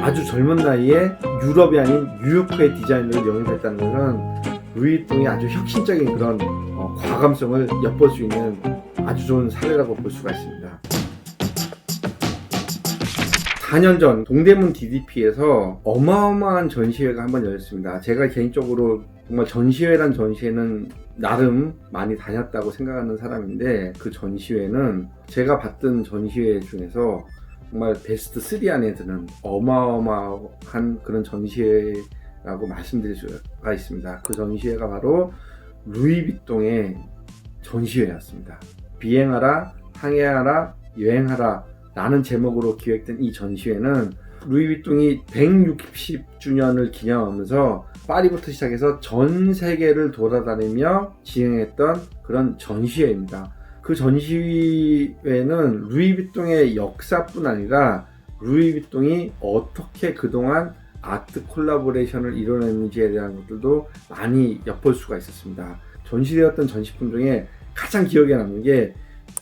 아주 젊은 나이에 유럽이 아닌 뉴요크의 디자인을 영입했다는 것은 루이비통이 아주 혁신적인 그런 과감성을 엿볼 수 있는 아주 좋은 사례라고 볼 수가 있습니다. 4년 전 동대문 DDP에서 어마어마한 전시회가 한번 열렸습니다. 제가 개인적으로 정말 전시회란 전시회는 나름 많이 다녔다고 생각하는 사람인데, 그 전시회는 제가 봤던 전시회 중에서 정말 베스트 3 안에 드는 어마어마한 그런 전시회라고 말씀드릴 수가 있습니다. 그 전시회가 바로 루이비통의 전시회였습니다. 비행하라, 항해하라, 여행하라 라는 제목으로 기획된 이 전시회는 루이비통이 160주년을 기념하면서 파리부터 시작해서 전 세계를 돌아다니며 진행했던 그런 전시회입니다. 그 전시회는 루이비통의 역사뿐 아니라 루이비통이 어떻게 그동안 아트 콜라보레이션을 이뤄냈는지에 대한 것들도 많이 엿볼 수가 있었습니다. 전시되었던 전시품 중에 가장 기억에 남는 게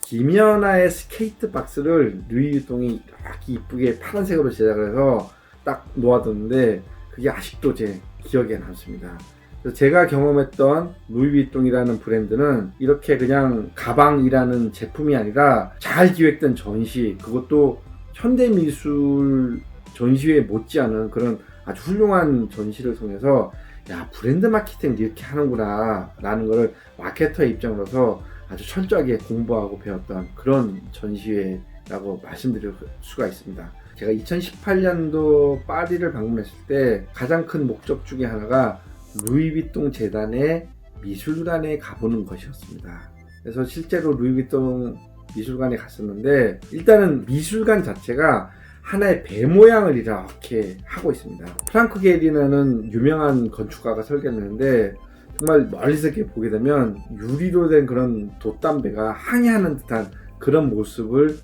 김연아의 스케이트 박스를 루이비통이 이렇게 이쁘게 파란색으로 제작을 해서 딱 놓아뒀는데, 그게 아직도 제 기억에 남습니다. 그래서 제가 경험했던 루이비통이라는 브랜드는 이렇게 그냥 가방이라는 제품이 아니라 잘 기획된 전시, 그것도 현대미술 전시회 못지않은 그런 아주 훌륭한 전시를 통해서 야, 브랜드 마케팅을 이렇게 하는구나 라는 거를 마케터의 입장으로서 아주 철저하게 공부하고 배웠던 그런 전시회라고 말씀드릴 수가 있습니다. 제가 2018년도 파리를 방문했을 때 가장 큰 목적 중에 하나가 루이비통 재단의 미술관에 가보는 것이었습니다. 그래서 실제로 루이비통 미술관에 갔었는데, 일단은 미술관 자체가 하나의 배 모양을 이렇게 하고 있습니다. 프랑크 게리너는 유명한 건축가가 설계했는데, 정말 멀리서 이렇게 보게 되면 유리로 된 그런 돛담배가 항해하는 듯한 그런 모습을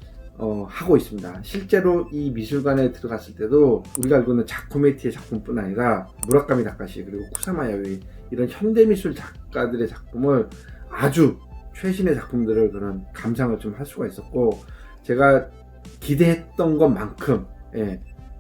하고 있습니다. 실제로 이 미술관에 들어갔을 때도 우리가 알고 있는 자쿠메티의 작품뿐 아니라 무라카미 다카시 그리고 쿠사마 야웨이 이런 현대미술 작가들의 작품을 아주 최신의 작품들을 그런 감상을 좀 할 수가 있었고, 제가 기대했던 것만큼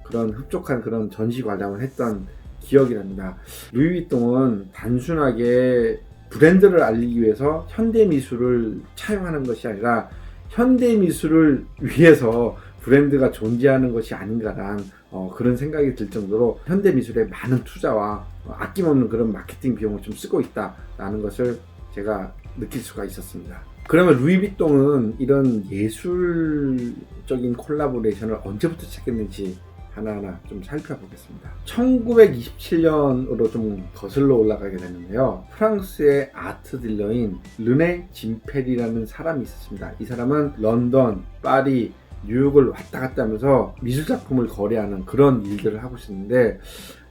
그런 흡족한 그런 전시 관람을 했던 기억이 납니다. 루이비통은 단순하게 브랜드를 알리기 위해서 현대미술을 차용하는 것이 아니라 현대미술을 위해서 브랜드가 존재하는 것이 아닌가란 그런 생각이 들 정도로 현대미술에 많은 투자와 아낌없는 그런 마케팅 비용을 좀 쓰고 있다라는 것을 제가 느낄 수가 있었습니다. 그러면 루이비통은 이런 예술적인 콜라보레이션을 언제부터 시작했는지 하나하나 좀 살펴보겠습니다. 1927년으로 좀 거슬러 올라가게 되는데요. 프랑스의 아트 딜러인 르네 짐페리라는 사람이 있었습니다. 이 사람은 런던, 파리, 뉴욕을 왔다 갔다 하면서 미술작품을 거래하는 그런 일들을 하고 있었는데,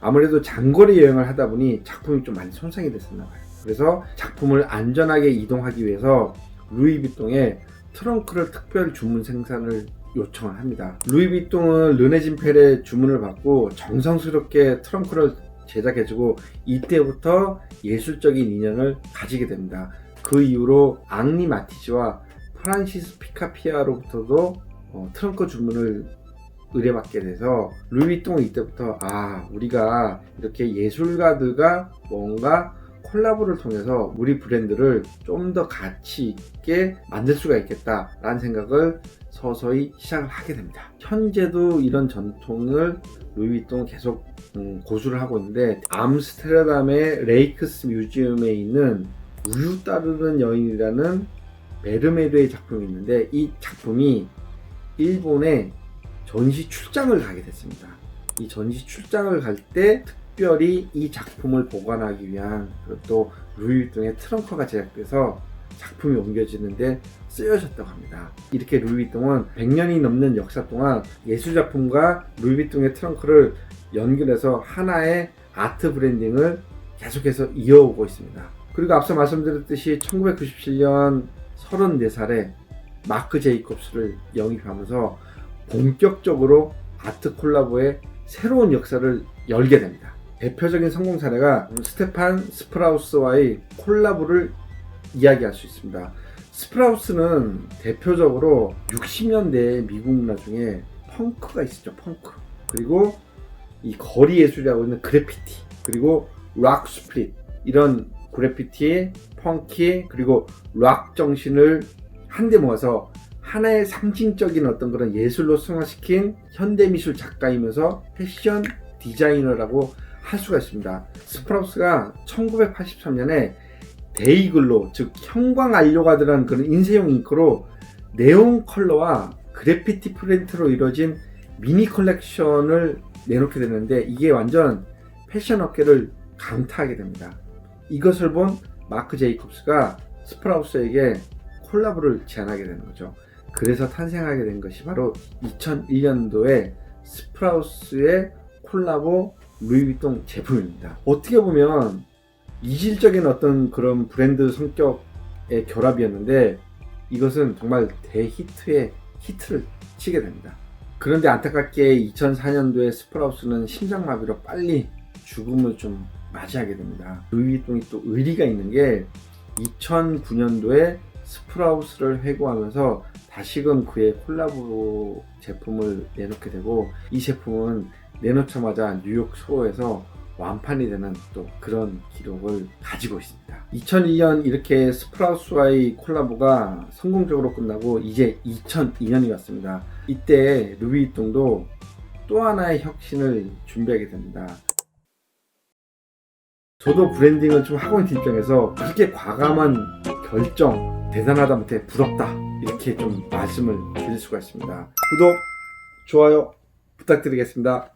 아무래도 장거리 여행을 하다 보니 작품이 좀 많이 손상이 됐었나 봐요. 그래서 작품을 안전하게 이동하기 위해서 루이비통에 트렁크를 특별 주문 생산을 요청을 합니다. 루이비통은 르네 짐펠의 주문을 받고 정성스럽게 트렁크를 제작해주고 이때부터 예술적인 인연을 가지게 됩니다. 그 이후로 앙리 마티즈와 프란시스 피카피아로부터도 트렁크 주문을 의뢰받게 돼서 루이비통은 이때부터 우리가 이렇게 예술가들과 뭔가 콜라보를 통해서 우리 브랜드를 좀 더 가치 있게 만들 수가 있겠다라는 생각을 서서히 시작을 하게 됩니다. 현재도 이런 전통을 루이비통은 계속 고수를 하고 있는데, 암스테르담의 레이크스 뮤지엄에 있는 우유 따르는 여인이라는 베르메르의 작품이 있는데, 이 작품이 일본에 전시 출장을 가게 됐습니다. 이 전시 출장을 갈 때 특별히 이 작품을 보관하기 위한, 그리고 또 루이비통의 트렁크가 제작돼서 작품이 옮겨지는데 쓰여졌다고 합니다. 이렇게 루이비통은 100년이 넘는 역사 동안 예술작품과 루이비통의 트렁크를 연결해서 하나의 아트 브랜딩을 계속해서 이어오고 있습니다. 그리고 앞서 말씀드렸듯이 1997년 34살에 마크 제이콥스를 영입하면서 본격적으로 아트 콜라보의 새로운 역사를 열게 됩니다. 대표적인 성공 사례가 스테판 스프라우스와의 콜라보를 이야기할 수 있습니다. 스프라우스는 대표적으로 60년대 미국 문화 중에 펑크가 있었죠. 펑크. 그리고 이 거리 예술이라고 하는 그래피티, 그리고 락 스프릿, 이런 그래피티, 펑키, 그리고 락 정신을 한데 모아서 하나의 상징적인 어떤 그런 예술로 승화시킨 현대미술 작가이면서 패션 디자이너라고 할 수가 있습니다. 스프라우스가 1983년에 데이글로, 즉 형광안료가 들어간 그런 인쇄용 잉크로 네온 컬러와 그래피티 프린트로 이루어진 미니 컬렉션을 내놓게 되는데, 이게 완전 패션 업계를 강타하게 됩니다. 이것을 본 마크 제이콥스가 스프라우스에게 콜라보를 제안하게 되는 거죠. 그래서 탄생하게 된 것이 바로 2001년도에 스프라우스의 콜라보 루이비통 제품입니다. 어떻게 보면 이질적인 어떤 그런 브랜드 성격의 결합이었는데, 이것은 정말 대히트의 히트를 치게 됩니다. 그런데 안타깝게 2004년도에 스프라우스는 심장마비로 빨리 죽음을 좀 맞이하게 됩니다. 루이비통이 또 의리가 있는 게 2009년도에 스프라우스를 회고하면서 다시금 그의 콜라보 제품을 내놓게 되고, 이 제품은 내놓자마자 뉴욕 소호에서 완판이 되는 또 그런 기록을 가지고 있습니다. 2002년 이렇게 스프라우스와의 콜라보가 성공적으로 끝나고 이제 2002년이 왔습니다. 이때 루이비통도 또 하나의 혁신을 준비하게 됩니다. 저도 브랜딩을 좀 하고 있는 입장에서 그렇게 과감한 결정, 대단하다 못해 부럽다, 이렇게 좀 말씀을 드릴 수가 있습니다. 구독, 좋아요 부탁드리겠습니다.